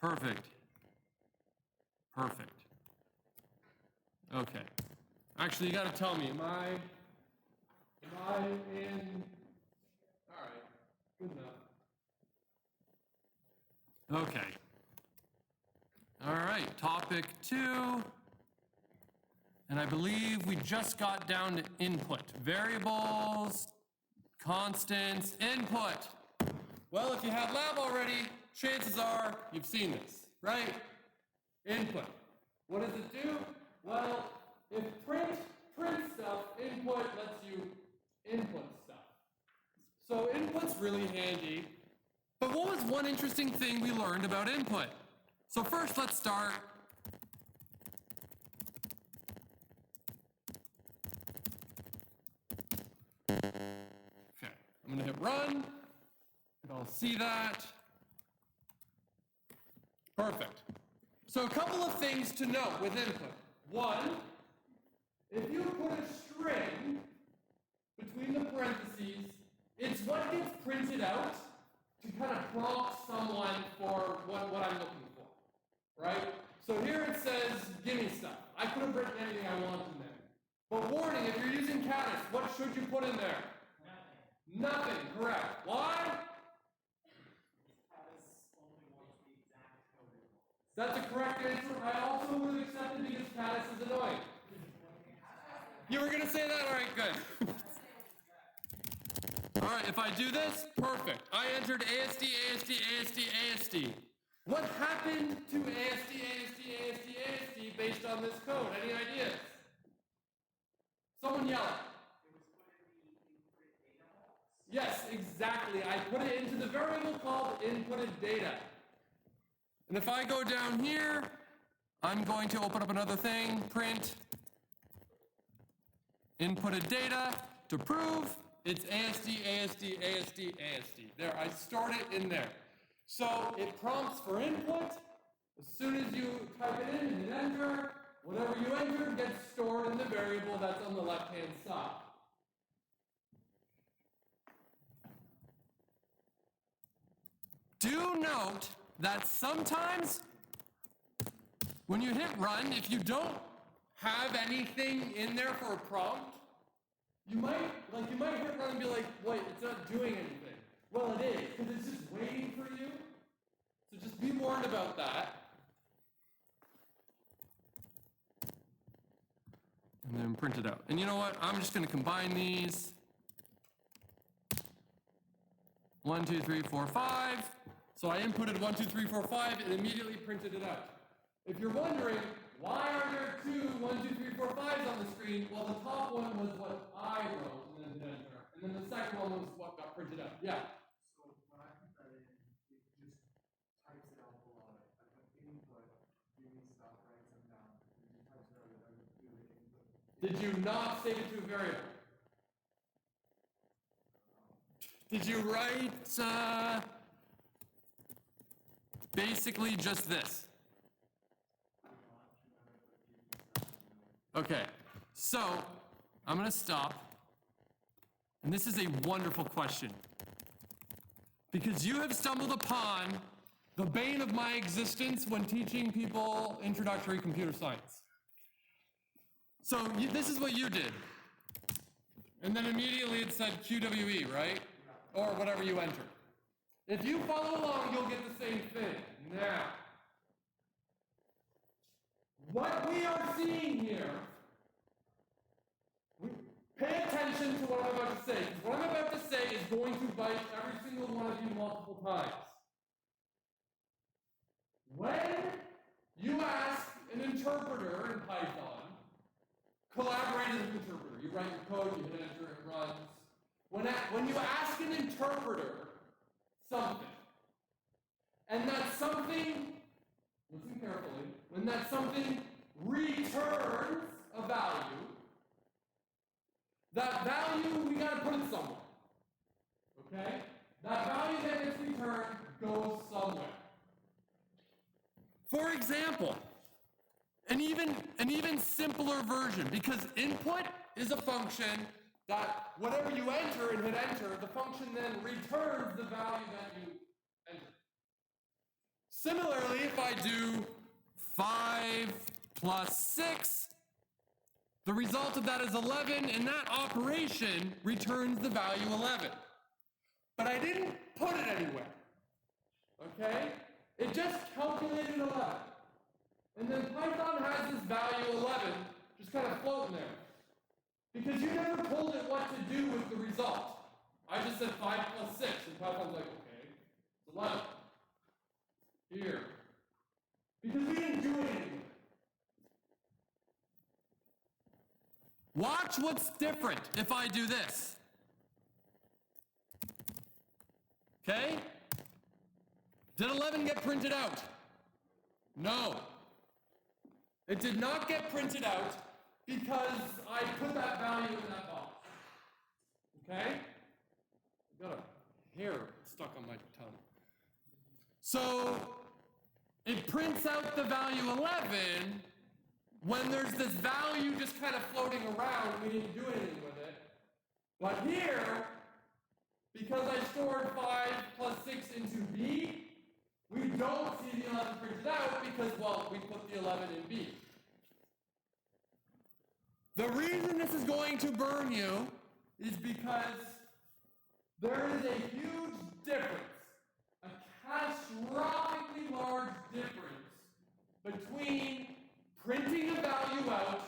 Perfect. Perfect. Okay. Actually, you got to tell me, am I in? All right. Good enough. Okay. All right, topic 2. And I believe we just got down to input. Variables, constants, input. Well, if you have lab already, chances are you've seen this, right? Input. What does it do? Well, if print stuff, input lets you input stuff. So input's really handy. But what was one interesting thing we learned about input? So first, let's start. Okay, I'm gonna hit run, and I'll see that. Perfect. So a couple of things to note with input. One, if you put a string between the parentheses, it's what gets printed out to kind of prompt someone for what I'm looking for, right? So here it says, give me stuff. I could have written anything I want in there. But warning, if you're using caddis, what should you put in there? Nothing. Nothing, correct. Why? That's a correct answer. I also would have accepted because caddis is annoying. You were going to say that? All right, good. All right, if I do this, perfect. I entered ASD, ASD, ASD, ASD. What happened to ASD, ASD, ASD, ASD based on this code? Any ideas? Someone yell it. Yes, exactly. I put it into the variable called inputted data. And if I go down here, I'm going to open up another thing, print inputted data to prove it's ASD, ASD, ASD, ASD. There, I stored it in there. So it prompts for input. As soon as you type it in and hit enter, whatever you enter gets stored in the variable that's on the left-hand side. Do note that sometimes when you hit run, if you don't have anything in there for a prompt, you might hit run and be like, wait, it's not doing anything. Well, it is, because it's just waiting for you. So just be warned about that. And then print it out. And you know what? I'm just going to combine these. 1, 2, 3, 4, 5. So I inputted 1, 2, 3, 4, 5 and immediately printed it out. If you're wondering, why are there 2, 1, 2, 3, 4, 5s on the screen? Well, the top one was what I wrote and then hit enter. And then the second one was what got printed out. Yeah? So when I put that in, it just types it out below it. I put input, give me stuff, writes them down. And it types it out without doing the input. Did you not save it to a variable? Did you write basically just this? Okay, so I'm going to stop. And this is a wonderful question. Because you have stumbled upon the bane of my existence when teaching people introductory computer science. So this is what you did. And then immediately it said QWE, right? Or whatever you entered. If you follow along, you'll get the same thing. Now, what we are seeing here, pay attention to what I'm about to say, because what I'm about to say is going to bite every single one of you multiple times. When you ask an interpreter in Python, collaborate as an interpreter. You write your code, you hit enter, it runs. When you ask an interpreter something, and that something, listen carefully, when that something returns a value, that value, we got to put it somewhere. Okay? That value that gets returned goes somewhere. For example, an even simpler version, because input is a function that whatever you enter and hit enter, the function then returns the value that you entered. Similarly, if I do 5 plus 6, the result of that is 11, and that operation returns the value 11. But I didn't put it anywhere, okay? It just calculated 11. And then Python has this value 11 just kind of floating there. Because you never told it what to do with the result. I just said 5 plus 6, and Python's like, okay, it's 11. Here. Because we didn't do anything. Watch what's different if I do this. Okay? Did 11 get printed out? No. It did not get printed out because I put that value in that box. Okay? I've got a hair stuck on my tongue. So, it prints out the value 11 when there's this value just kind of floating around, we didn't do anything with it. But here, because I stored 5 plus 6 into B, we don't see the 11 printed out because, well, we put the 11 in B. The reason this is going to burn you is because there is a huge difference, a catastrophically large difference between printing a value out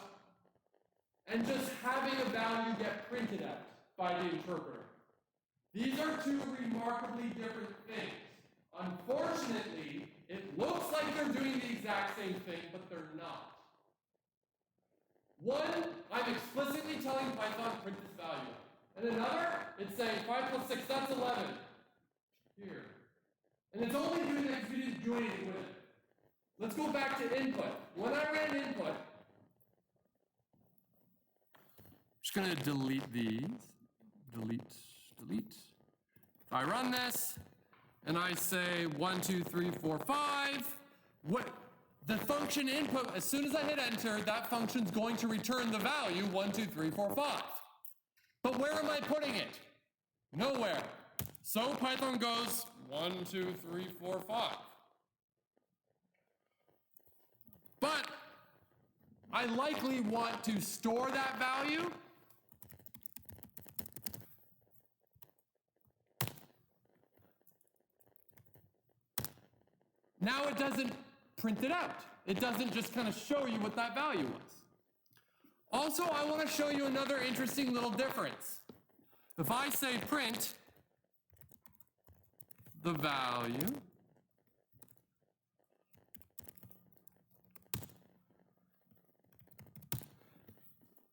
and just having a value get printed out by the interpreter. These are two remarkably different things. Unfortunately, it looks like they're doing the exact same thing, but they're not. One, I'm explicitly telling Python to print this value out. And another, it's saying 5 plus 6, that's 11. Here. And it's only doing that because we didn't do anything with it. Let's go back to input. When I ran input, I'm just going to delete these. Delete. If I run this, and I say 1, 2, 3, 4, 5, what the function input, as soon as I hit enter, that function's going to return the value 1, 2, 3, 4, 5. But where am I putting it? Nowhere. So Python goes 1, 2, 3, 4, 5. But I likely want to store that value. Now it doesn't print it out. It doesn't just kind of show you what that value was. Also, I want to show you another interesting little difference. If I say print the value,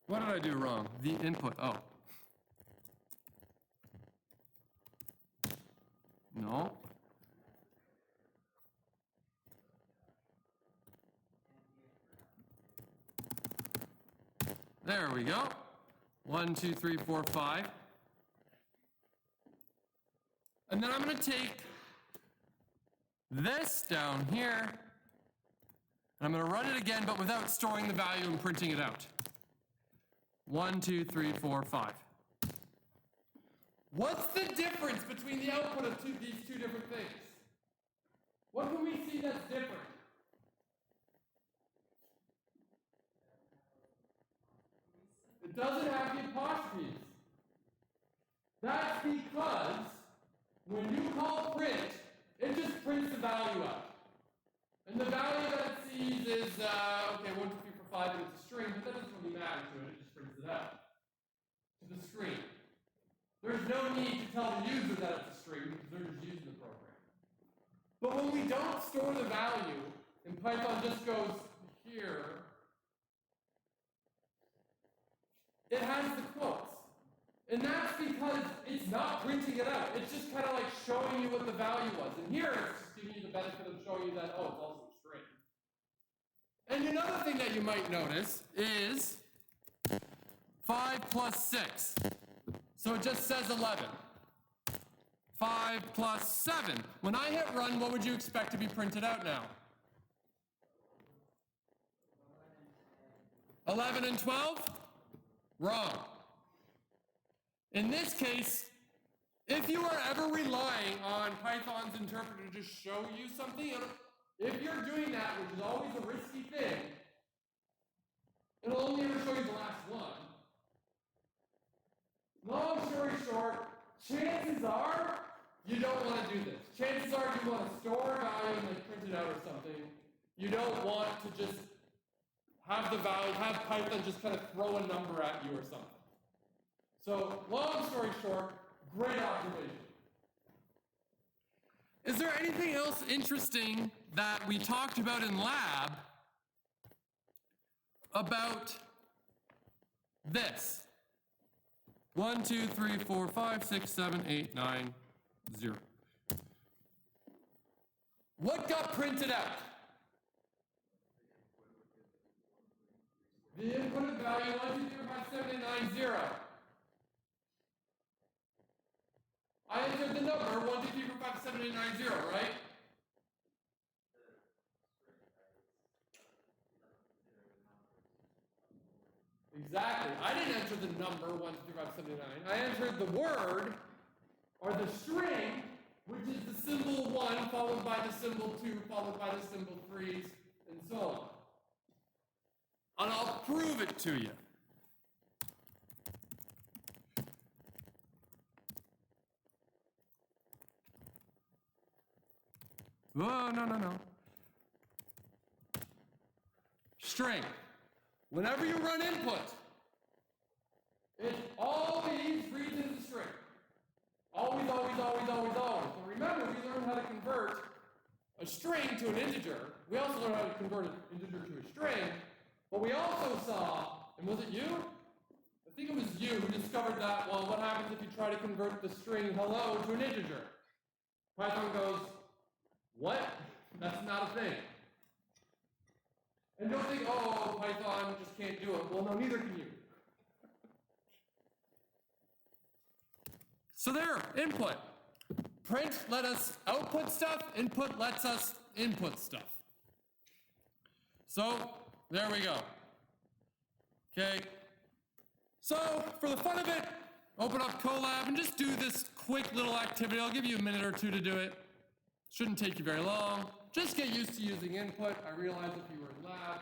what did I do wrong? The input, oh. No. There we go. 1, 2, 3, 4, 5. And then I'm going to take this down here, and I'm going to run it again, but without storing the value and printing it out. 1, 2, 3, 4, 5. What's the difference between the output of these two different things? What can we see that's different? It doesn't have the apostrophes. That's because when you call print, it just prints the value out. And the value that it sees is, okay, 1, 2, 3, 4, 5, and it's a string, but that doesn't really matter to it, it just prints it out to the screen. There's no need to tell the user that it's a string because they're just using the program. But when we don't store the value, and Python just goes here, it has the quotes. And that's because it's not printing it out. It's just kind of like showing you what the value was. And here it's just giving you the benefit of showing you that, oh, it's also a string. And another thing that you might notice is 5 plus 6. So it just says 11. 5 plus 7. When I hit run, what would you expect to be printed out now? 11 and 12? Wrong. In this case, if you are ever relying on Python's interpreter to show you something, If you're doing that, which is always a risky thing, it'll only ever show you the last one. Long story short, chances are you don't want to do this. Chances are you want to store a value and like print it out or something. You don't want to just have the value, have Python just kind of throw a number at you or something. So, long story short, great observation. Is there anything else interesting that we talked about in lab about this? 1, 2, 3, 4, 5, 6, 7, 8, 9, 0. What got printed out? The input value 1, 2, 3, 4, 5, 7, 8, 9, 0. I entered the number 1, 2, 3, 4, 5, 7, 8, 9, 0, right? Exactly. I didn't enter the number 1, 2, 3, 5, 7, 8, 9. I entered the word, or the string, which is the symbol 1, followed by the symbol 2, followed by the symbol 3s, and so on. And I'll prove it to you. Oh, no. String. Whenever you run input, it always reads into string. Always. But remember, we learned how to convert a string to an integer. We also learned how to convert an integer to a string. But we also saw, and was it you? I think it was you who discovered that, well, what happens if you try to convert the string hello to an integer? Python goes, what? That's not a thing. And don't think, oh, Python just can't do it. Well, no, neither can you. So there, input. Print let us output stuff, input lets us input stuff. So, there we go. Okay. So, for the fun of it, open up Colab and just do this quick little activity. I'll give you a minute or two to do it. Shouldn't take you very long. Just get used to using input. I realize if you were in lab,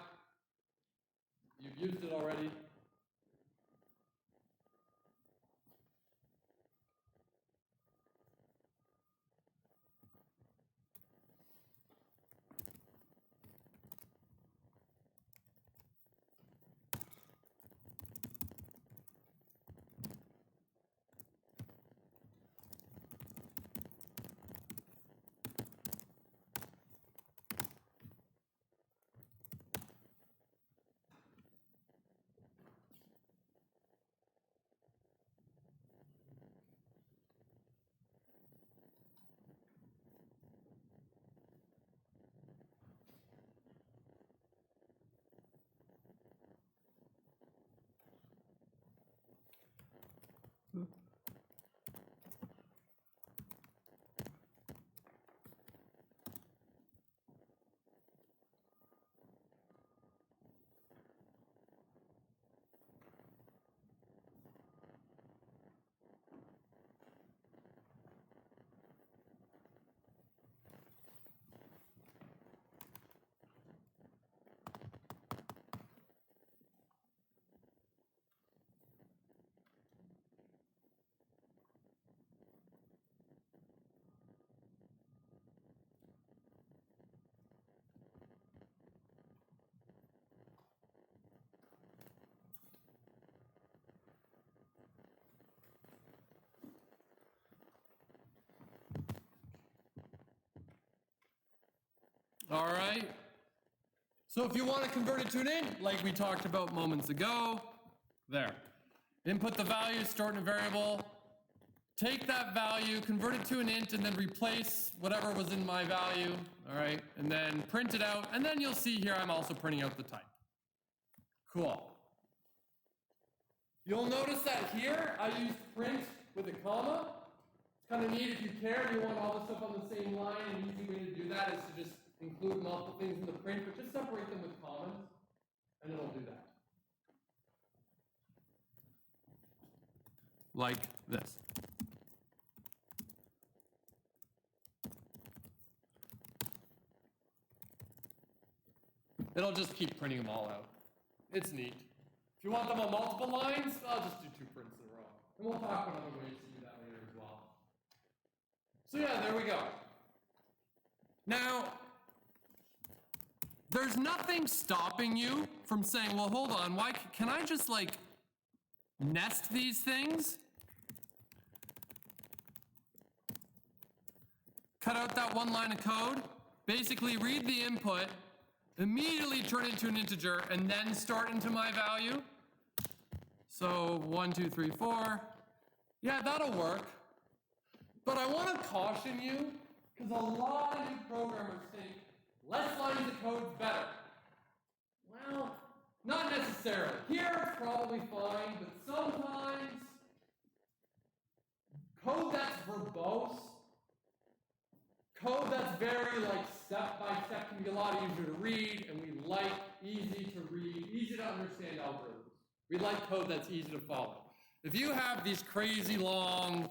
you've used it already. All right. So if you want to convert it to an int, like we talked about moments ago, there. Input the value, store it in a variable, take that value, convert it to an int, and then replace whatever was in my value, all right? And then print it out, and then you'll see here I'm also printing out the type. Cool. You'll notice that here I used print with a comma. It's kind of neat if you care and you want all the stuff on the same line. An easy way to do that is to just include multiple things in the print, but just separate them with commas, and it'll do that. Like this. It'll just keep printing them all out. It's neat. If you want them on multiple lines, I'll just do 2 prints in a row. And we'll talk about other ways to do that later as well. So yeah, there we go. Now, there's nothing stopping you from saying, well, hold on, why can I just like nest these things? Cut out that one line of code, basically read the input, immediately turn it into an integer, and then start into my value. So 1, 2, 3, 4. Yeah, that'll work. But I want to caution you, because a lot of you programmers think less lines of code's better. Well, not necessarily. Here it's probably fine, but sometimes code that's verbose, code that's very like step by step can be a lot easier to read, and we like easy to read, easy to understand algorithms. We like code that's easy to follow. If you have these crazy long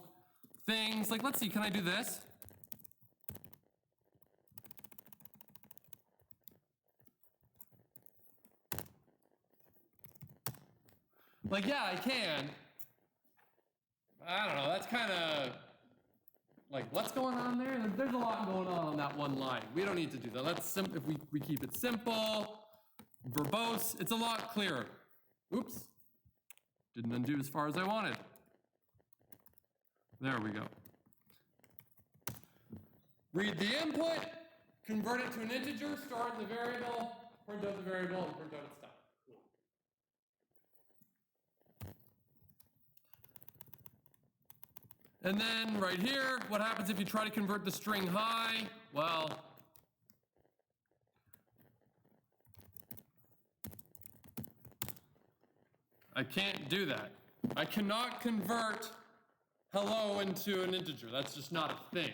things, like let's see, can I do this? Like, yeah, I can. I don't know, that's kind of like, what's going on there? There's a lot going on that one line. We don't need to do that. Let's if we keep it simple, verbose, it's a lot clearer. Oops, didn't undo as far as I wanted. There we go. Read the input, convert it to an integer, store it in the variable, print out the variable, and print out its stuff. And then right here, what happens if you try to convert the string high? Well, I can't do that. I cannot convert hello into an integer. That's just not a thing.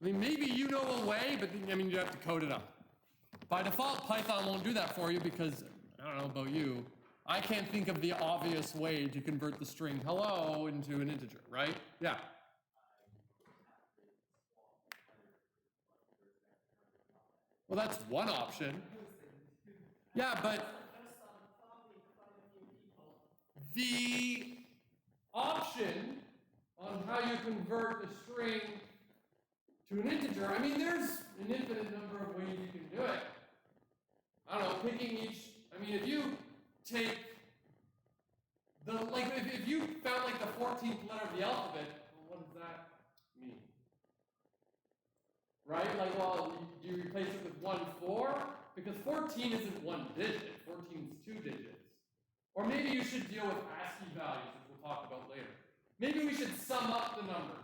I mean, maybe you know a way, but I mean, you have to code it up. By default, Python won't do that for you because, I don't know about you, I can't think of the obvious way to convert the string hello into an integer, right? Yeah. Well, that's one option. Yeah, but the option on how you convert the string to an integer, I mean, there's an infinite number of ways you can do it. I don't know, picking each, I mean, if you take the, like, if you found like the 14th letter of the alphabet, well, what does that mean? Right? Like, well, do you replace it with 1, 4? Because 14 isn't one digit, 14 is 2 digits. Or maybe you should deal with ASCII values, which we'll talk about later. Maybe we should sum up the number.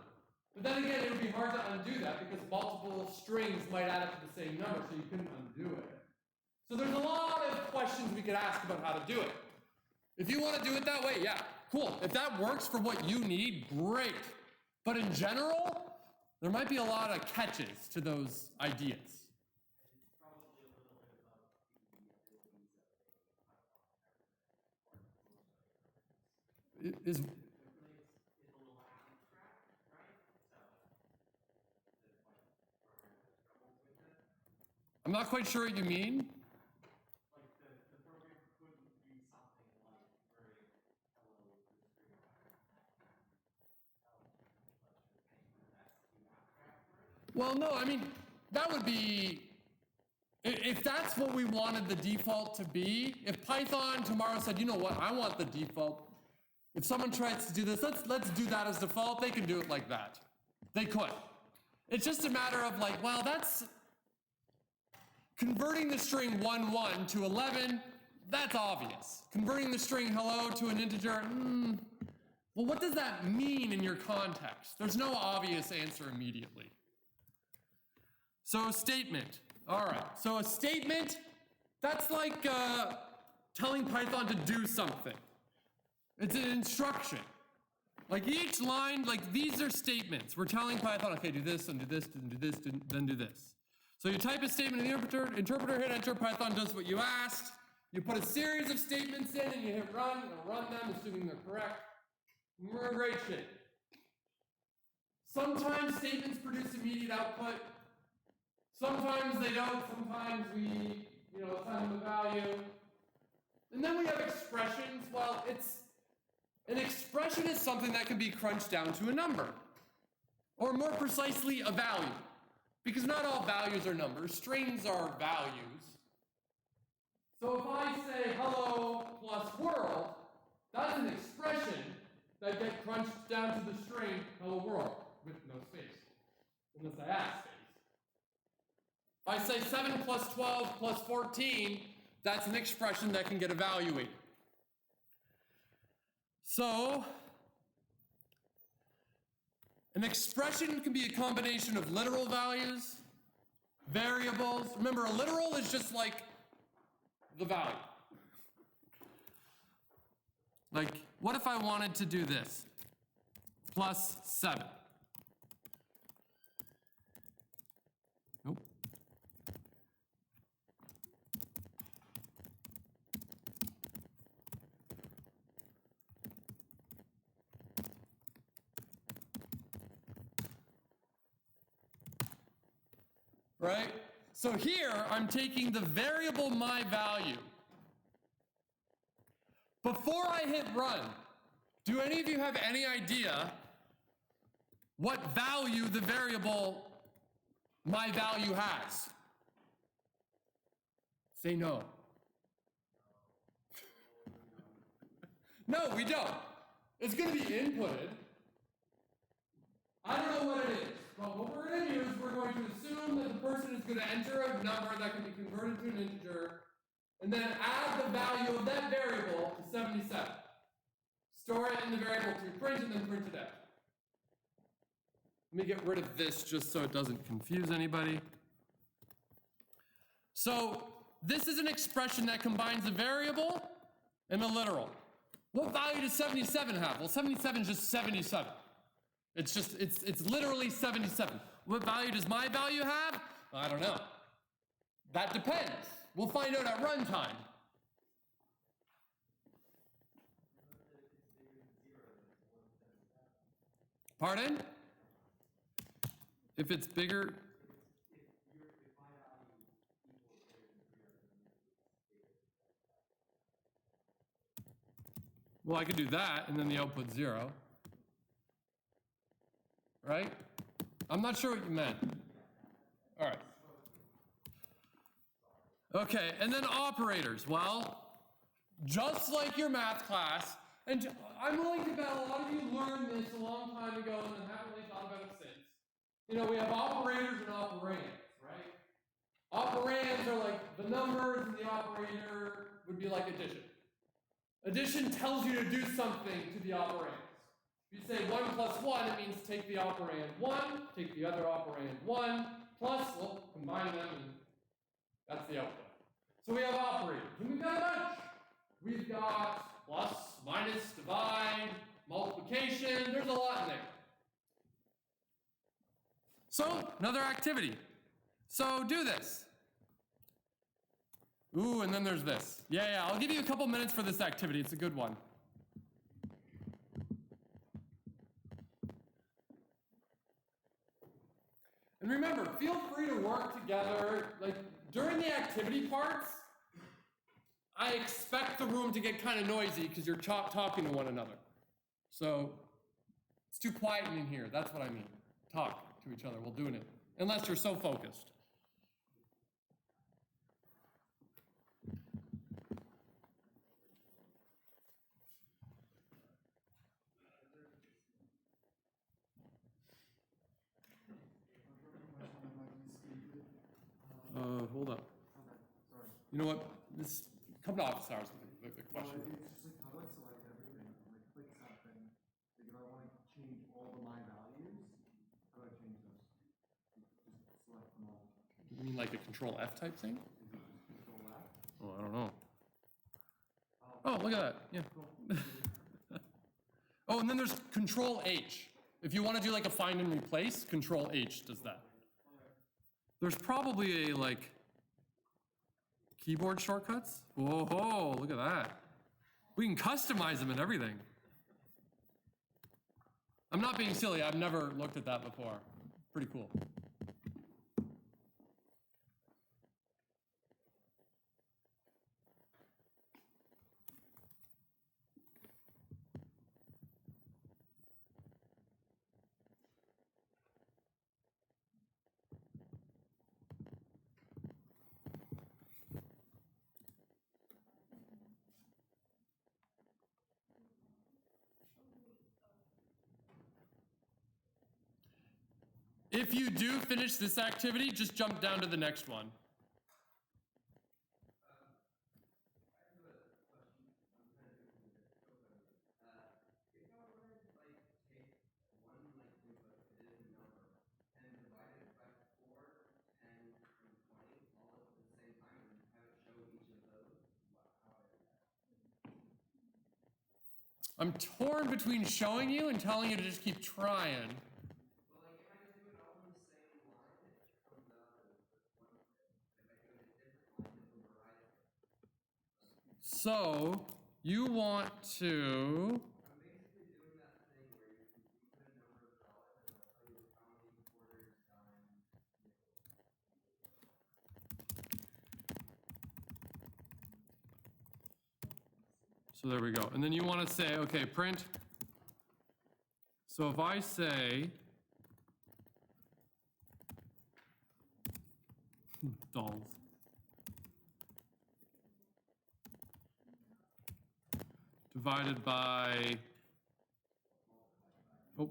But then again, it would be hard to undo that because multiple strings might add up to the same number, so you couldn't undo it. So there's a lot of questions we could ask about how to do it. If you want to do it that way, yeah, cool. If that works for what you need, great. But in general, there might be a lot of catches to those ideas. Is I'm not quite sure what you mean. Like the program couldn't do something like converting hello to string Well, no, I mean, that would be, if that's what we wanted the default to be, if Python tomorrow said, you know what, I want the default. If someone tries to do this, let's do that as default, they can do it like that. They could. It's just a matter of like, well, that's converting the string 1, 1 to 11, that's obvious. Converting the string hello to an integer, well, what does that mean in your context? There's no obvious answer immediately. So a statement, all right. So a statement, that's like telling Python to do something. It's an instruction. Like each line, like these are statements. We're telling Python, okay, do this, and do this, and do this, then do this. So you type a statement in the interpreter, hit enter, Python does what you asked. You put a series of statements in and you hit run, and run them, assuming they're correct. And we're in great shape. Sometimes statements produce immediate output. Sometimes they don't. Sometimes we, find the value. And then we have expressions. Well, an expression is something that can be crunched down to a number. Or more precisely, a value. Because not all values are numbers. Strings are values. So if I say hello plus world, that's an expression that gets crunched down to the string hello world with no space. Unless I add space. If I say 7 plus 12 plus 14, that's an expression that can get evaluated. So, an expression can be a combination of literal values, variables. Remember, a literal is just like the value. Like, what if I wanted to do this? Plus 7. Nope. Right? So here, I'm taking the variable my value. Before I hit run, do any of you have any idea what value the variable my value has? Say no. No, we don't. It's going to be inputted. I don't know what it is, but what we're going to do is we're going to assume that the person is going to enter a number that can be converted to an integer, and then add the value of that variable to 77. Store it in the variable to print, and then print it out. Let me get rid of this just so it doesn't confuse anybody. So this is an expression that combines a variable and a literal. What value does 77 have? Well, 77 is just 77. It's literally 77. What value does my value have? I don't know. That depends. We'll find out at runtime. Pardon? If it's bigger. Well, I could do that, and then the output's 0. Right? I'm not sure what you meant. All right. Okay, and then operators. Well, just like your math class, and I'm willing to bet a lot of you learned this a long time ago and haven't really thought about it since. You know, we have operators and operands, right? Operands are like the numbers, and the operator would be like addition. Addition tells you to do something to the operands. If you say 1 plus 1, it means take the operand 1, take the other operand 1, plus, well, combine them, and that's the output. So we have operators, and we've got a bunch. We've got plus, minus, divide, multiplication. There's a lot in there. So, another activity. So do this. Ooh, and then there's this. Yeah, I'll give you a couple minutes for this activity. It's a good one. And remember, feel free to work together. Like, during the activity parts, I expect the room to get kind of noisy because you're talking to one another. So, it's too quiet in here. That's what I mean. Talk to each other while doing it. Unless you're so focused. Hold up. Okay, sorry. You know what? This come to office hours with the question. Well, it's just like, how do I select everything? Like, click something. Like, if I want to change all of my values, how do I change those? Just select them all. You mean like a Control F type thing? Is it just Control F? Oh, I don't know. Oh, look at that. Yeah. Oh, and then there's Control H. If you want to do like a find and replace, Control H does that. There's probably a like keyboard shortcuts. Whoa, look at that. We can customize them and everything. I'm not being silly. I've never looked at that before. Pretty cool. If you do finish this activity, just jump down to the next one. I'm torn between showing you and telling you to just keep trying. So, you want to... So there we go. And then you want to say, okay, print. So if I say dolls. Divided by, oh.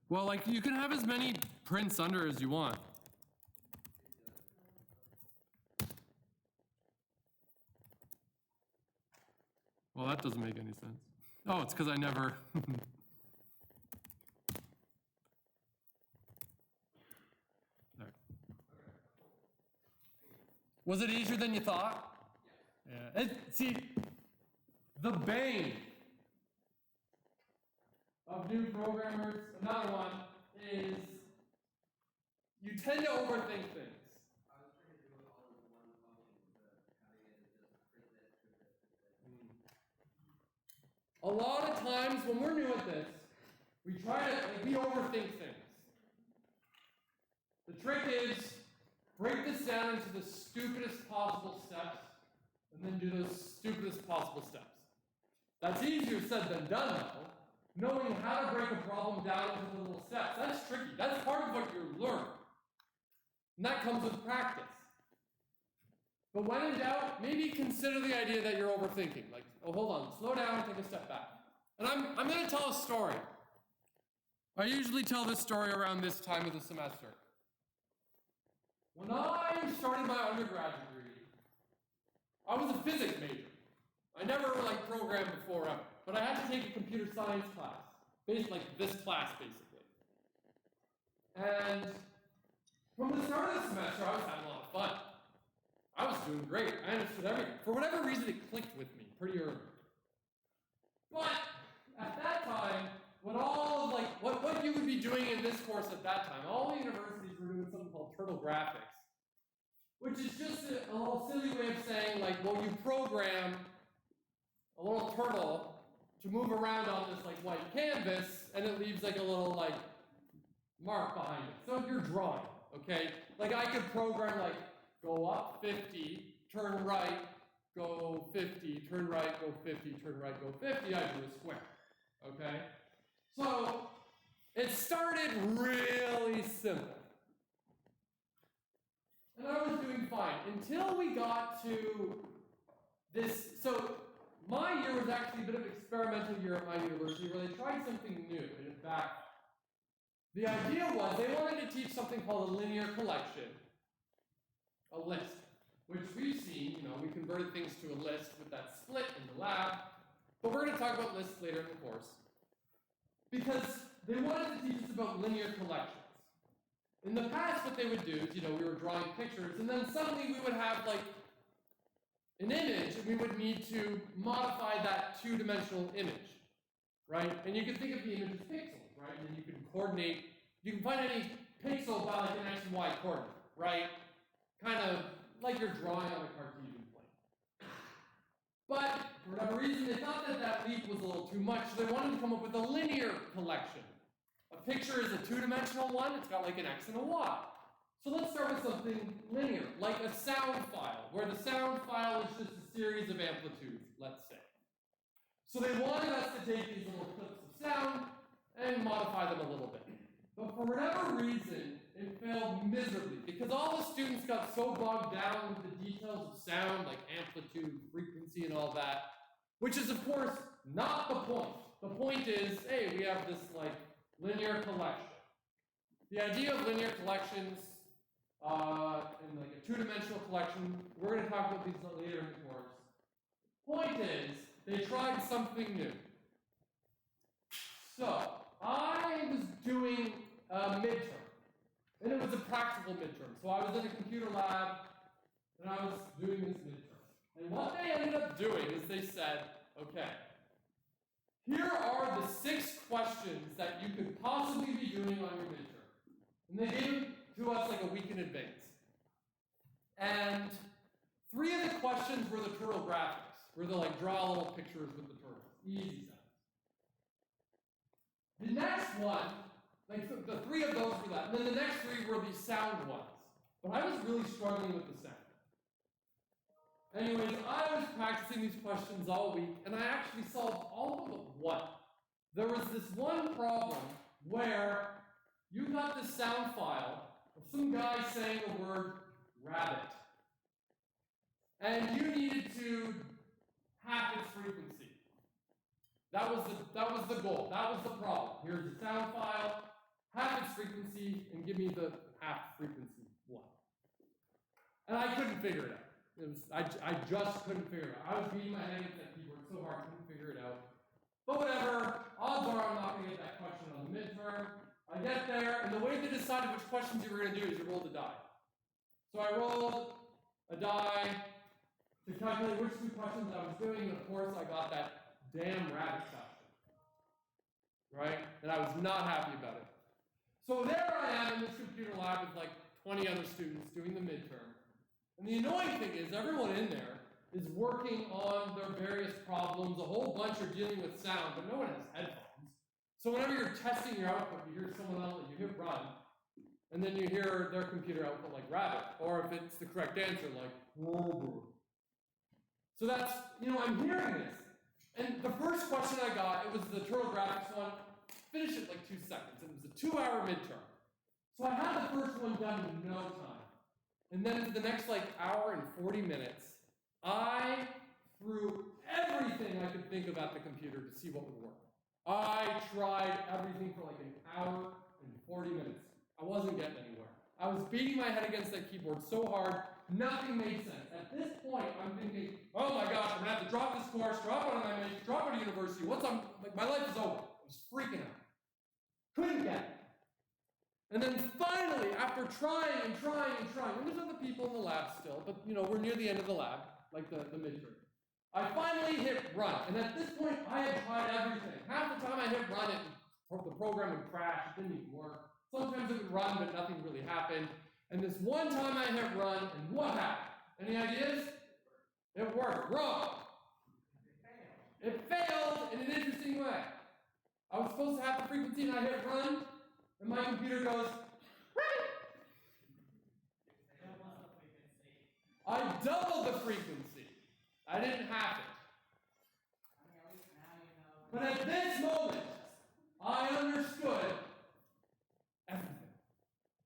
Well, like, you can have as many prints under as you want. Well, that doesn't make any sense. Oh, it's because I never... There. Was it easier than you thought? Yeah. See, the bane of new programmers, another one, is you tend to overthink things. I was trying to do it all in one function instead of having it as just print this, print this, print this. A lot of times when we're new at this, we try to, we overthink things. The trick is, break this down into the stupidest possible steps, and then do those stupidest possible steps. That's easier said than done, though. Knowing how to break a problem down into the little steps. That's tricky. That's part of what you learn. And that comes with practice. But when in doubt, maybe consider the idea that you're overthinking. Like, oh, hold on, slow down, take a step back. And I'm going to tell a story. I usually tell this story around this time of the semester. When I started my undergraduate degree, I was a physics major. I never programmed before ever, but I had to take a computer science class, basically like this class basically. And from the start of the semester, I was having a lot of fun. I was doing great. I understood everything. For whatever reason, it clicked with me pretty early. But at that time, when all of what you would be doing in this course at that time, all the universities were doing something called turtle graphics, which is just a little silly way of saying well, you program a little turtle to move around on this white canvas, and it leaves a little mark behind it. So you're drawing, okay? I could program go up 50, turn right, go 50, turn right, go 50, turn right, go 50. I do a square, okay? So it started really simple. And I was doing fine until we got to this. So my year was actually a bit of an experimental year at my university where they tried something new. And in fact, the idea was they wanted to teach something called a linear collection, a list, which we've seen, we converted things to a list with that split in the lab, but we're going to talk about lists later in the course. Because they wanted to teach us about linear collections. In the past, what they would do is, we were drawing pictures, and then suddenly we would have, an image, and we would need to modify that two-dimensional image, right? And you can think of the image as pixels, right? And then you can coordinate, you can find any pixel by, an X and Y coordinate, right? Kind of like you're drawing on a Cartesian plane. But, for whatever reason, they thought that leap was a little too much, so they wanted to come up with a linear collection. A picture is a two-dimensional one, it's got an X and a Y. So let's start with something linear, like a sound file, where the sound file is just a series of amplitudes, let's say. So they wanted us to take these little clips of sound and modify them a little bit. But for whatever reason, it failed miserably because all the students got so bogged down with the details of sound, like amplitude, frequency, and all that, which is, of course, not the point. The point is, hey, we have this, like, linear collection. The idea of linear collections, in like a two-dimensional collection, we're going to talk about these later in the course. Point is, they tried something new. So, I was doing a midterm, and it was a practical midterm. So I was in a computer lab, and I was doing this midterm. And what they ended up doing is they said, okay, here are the 6 questions that you could possibly be doing on your midterm. And they gave them to us like a week in advance. And 3 of the questions were the turtle graphics, where they like draw little pictures with the turtles. Easy stuff. The next one, like the 3 of those were that. And then the next 3 were the sound ones. But I was really struggling with the sound. Anyways, I was practicing these questions all week, and I actually solved all of them but one. There was this one problem where you got this sound file of some guy saying the word rabbit. And you needed to half its frequency. That was the goal. That was the problem. Here's the sound file, half its frequency, and give me the half frequency one. And I couldn't figure it out. I just couldn't figure it out. I was beating my head against that keyboard so hard I couldn't figure it out. But whatever, odds are I'm not going to get that question on the midterm. I get there, and the way they decided which questions you were going to do is you rolled a die. So I rolled a die to calculate which 2 questions I was doing, and of course I got that damn rabbit question. Right? And I was not happy about it. So there I am in this computer lab with like 20 other students doing the midterm. And the annoying thing is everyone in there is working on their various problems. A whole bunch are dealing with sound, but no one has headphones. So whenever you're testing your output, you hear someone else, you hit run, and then you hear their computer output like rabbit, or if it's the correct answer, like whoa. So that's, I'm hearing this. And the first question I got, it was the turtle graphics one, finished it like 2 seconds, and it was a 2-hour midterm. So I had the first one done in no time. And then for the next hour and 40 minutes, I threw everything I could think of at the computer to see what would work. I tried everything for an hour and 40 minutes. I wasn't getting anywhere. I was beating my head against that keyboard so hard, nothing made sense. At this point, I'm thinking, oh my gosh, I'm going to have to drop this course, drop out of my major, drop out of university. My life is over. I was freaking out. Couldn't get it. And then finally, after trying and there's other people in the lab still, but we're near the end of the lab, like the midterm. I finally hit run, and at this point, I had tried everything. Half the time I hit run, the program would crash, it didn't even work. Sometimes it would run, but nothing really happened. And this one time I hit run, and what happened? Any ideas? It worked. Wrong. It failed in an interesting way. I was supposed to have the frequency, and I hit run, and my computer goes, I doubled the frequency. I didn't have it. But at this moment, I understood everything.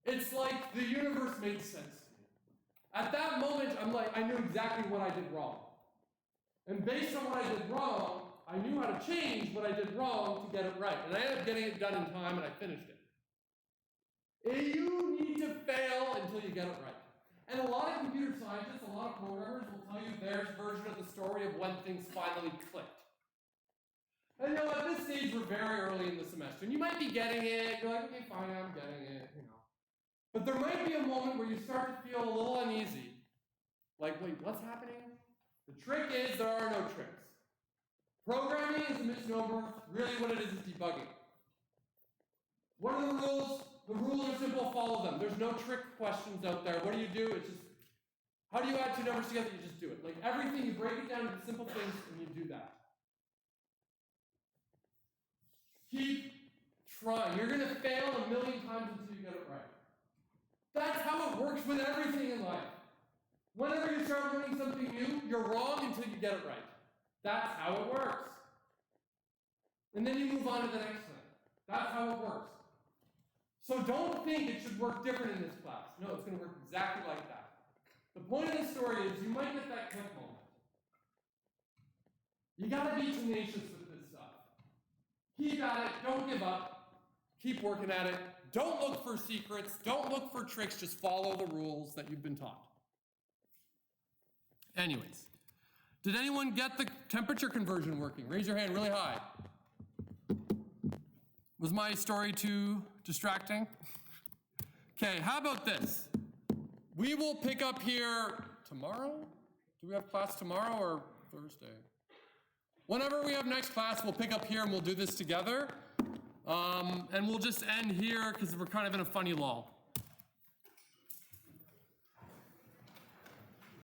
It's like the universe made sense to me. At that moment, I knew exactly what I did wrong. And based on what I did wrong, I knew how to change what I did wrong to get it right. And I ended up getting it done in time, and I finished it. You need to fail until you get it right. And a lot of computer scientists, a lot of programmers will tell you their version of the story of when things finally clicked. And at this stage, we're very early in the semester. And you might be getting it. You're like, okay, fine, I'm getting it, But there might be a moment where you start to feel a little uneasy. Like, wait, what's happening? The trick is there are no tricks. Programming is a misnomer. Really what it is debugging. What are the rules? The rules are simple, follow them. There's no trick questions out there. What do? It's just, how do you add 2 numbers together? You just do it. Like everything, you break it down into simple things and you do that. Keep trying. You're going to fail 1,000,000 times until you get it right. That's how it works with everything in life. Whenever you start learning something new, you're wrong until you get it right. That's how it works. And then you move on to the next thing. That's how it works. So don't think it should work different in this class. No, it's going to work exactly like that. The point of the story is you might get that click moment. You got to be tenacious with this stuff. Keep at it. Don't give up. Keep working at it. Don't look for secrets. Don't look for tricks. Just follow the rules that you've been taught. Anyways, did anyone get the temperature conversion working? Raise your hand really high. Was my story too distracting? Okay, how about this? We will pick up here tomorrow? Do we have class tomorrow or Thursday? Whenever we have next class, we'll pick up here and we'll do this together. And we'll just end here because we're kind of in a funny lull.